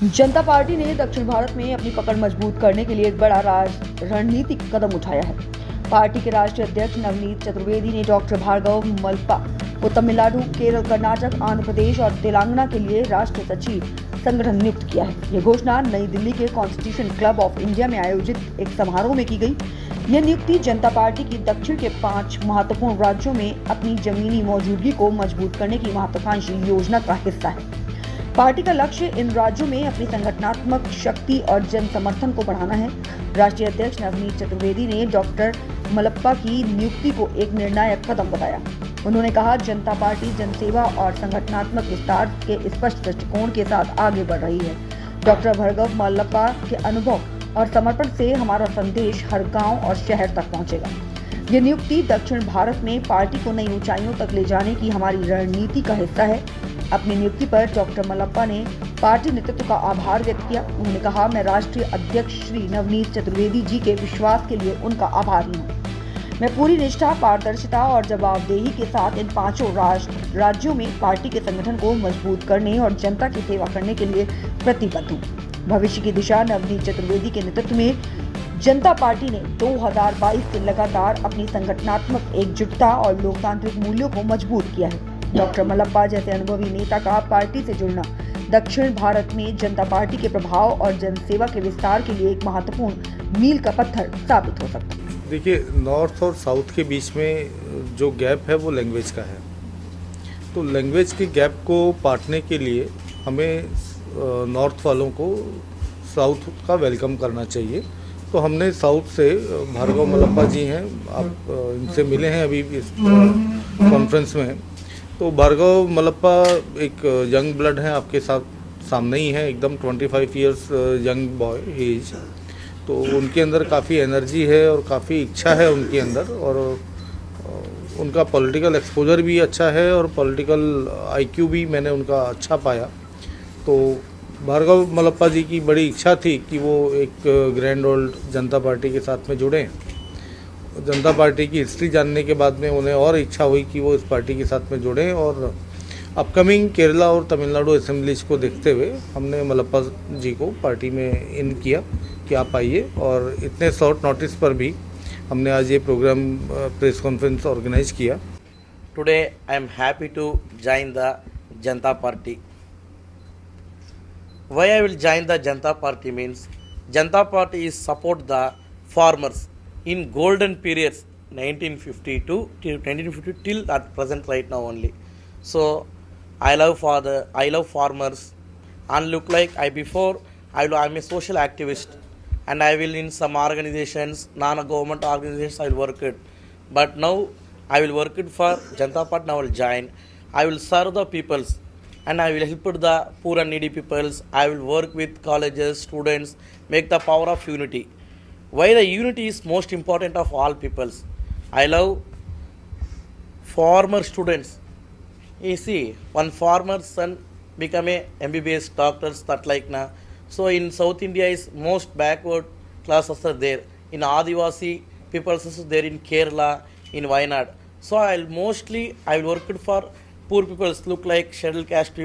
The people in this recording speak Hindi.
जनता पार्टी ने दक्षिण भारत में अपनी पकड़ मजबूत करने के लिए एक बड़ा रणनीतिक कदम उठाया है। पार्टी के राष्ट्रीय अध्यक्ष नवनीत चतुर्वेदी ने डॉक्टर भार्गव मल्लप्पा को तमिलनाडु, केरल, कर्नाटक, आंध्र प्रदेश और तेलंगाना के लिए राष्ट्रीय सचिव संगठन नियुक्त किया है। यह घोषणा नई दिल्ली के कॉन्स्टिट्यूशन क्लब ऑफ इंडिया में आयोजित एक समारोह में की गई। यह नियुक्ति जनता पार्टी की दक्षिण के 5 महत्वपूर्ण राज्यों में अपनी जमीनी मौजूदगी को मजबूत करने की महत्वाकांक्षी योजना का हिस्सा है। पार्टी का लक्ष्य इन राज्यों में अपनी संगठनात्मक शक्ति और जन समर्थन को बढ़ाना है। राष्ट्रीय अध्यक्ष नवनीत चतुर्वेदी ने डॉक्टर मल्लप्पा की नियुक्ति को एक निर्णायक कदम बताया। उन्होंने कहा, जनता पार्टी जनसेवा और संगठनात्मक विस्तार के स्पष्ट दृष्टिकोण के साथ आगे बढ़ रही है। डॉक्टर भार्गव मल्लप्पा के अनुभव और समर्पण से हमारा संदेश हर गांव और शहर तक पहुंचेगा। ये नियुक्ति दक्षिण भारत में पार्टी को नई ऊंचाइयों तक ले जाने की हमारी रणनीति का हिस्सा है। अपनी नियुक्ति पर डॉक्टर मल्लप्पा ने पार्टी नेतृत्व का आभार व्यक्त किया। उन्होंने कहा, मैं राष्ट्रीय अध्यक्ष श्री नवनीत चतुर्वेदी जी के विश्वास के लिए उनका आभारी हूँ। मैं पूरी निष्ठा, पारदर्शिता और जवाबदेही के साथ इन 5 राज्यों में पार्टी के संगठन को मजबूत करने और जनता की सेवा करने के लिए प्रतिबद्ध हूँ। भविष्य की दिशा नवनीत चतुर्वेदी के नेतृत्व में जनता पार्टी ने 2022 से लगातार अपनी संगठनात्मक एकजुटता और लोकतांत्रिक मूल्यों को मजबूत किया है। डॉक्टर मल्लप्पा जैसे अनुभवी नेता का पार्टी से जुड़ना दक्षिण भारत में जनता पार्टी के प्रभाव और जनसेवा के विस्तार के लिए एक महत्वपूर्ण मील का पत्थर साबित हो सकता है। देखिए, नॉर्थ और साउथ के बीच में जो गैप है वो लैंग्वेज का है। तो लैंग्वेज के गैप को पाटने के लिए हमें नॉर्थ वालों को साउथ का वेलकम करना चाहिए। तो हमने साउथ से भार्गव मल्लप्पा जी हैं, आप इनसे मिले हैं अभी इस कॉन्फ्रेंस में। तो भार्गव मल्लप्पा एक यंग ब्लड है, आपके साथ सामने ही है, एकदम 25 इयर्स यंग बॉय एज। तो उनके अंदर काफ़ी एनर्जी है और काफ़ी इच्छा है उनके अंदर, और उनका पॉलिटिकल एक्सपोजर भी अच्छा है और पॉलिटिकल आईक्यू भी मैंने उनका अच्छा पाया। तो भार्गव मल्लप्पा जी की बड़ी इच्छा थी कि वो एक ग्रैंड ओल्ड जनता पार्टी के साथ में जुड़ें। जनता पार्टी की हिस्ट्री जानने के बाद में उन्हें और इच्छा हुई कि वो इस पार्टी के साथ में जुड़ें, और अपकमिंग केरला और तमिलनाडु असेंबलीज को देखते हुए हमने मल्लप्पा जी को पार्टी में इन किया कि आप आइए। और इतने शॉर्ट नोटिस पर भी हमने आज ये प्रोग्राम प्रेस कॉन्फ्रेंस ऑर्गेनाइज किया। Today I am happy to join the Janata party. Why I will join the Janata Party means Janata Party is support the farmers in golden periods 1952 till at present right now only. So I love farmers, and look like I'm a social activist, and I will in some organizations, non-government organizations I will work it. But now I will work it for Janata Party. Now I will join. I will serve the peoples, and I will help the poor and needy peoples. I will work with colleges, students, make the power of unity. Why the unity is most important of all peoples. I love farmer students. You see, one farmer's son become a MBBS doctors, that like na. So in South India is most backward classes are there. In Adivasi peoples is there in Kerala, in Wayanad. So I will work it for poor peoples, look like scheduled caste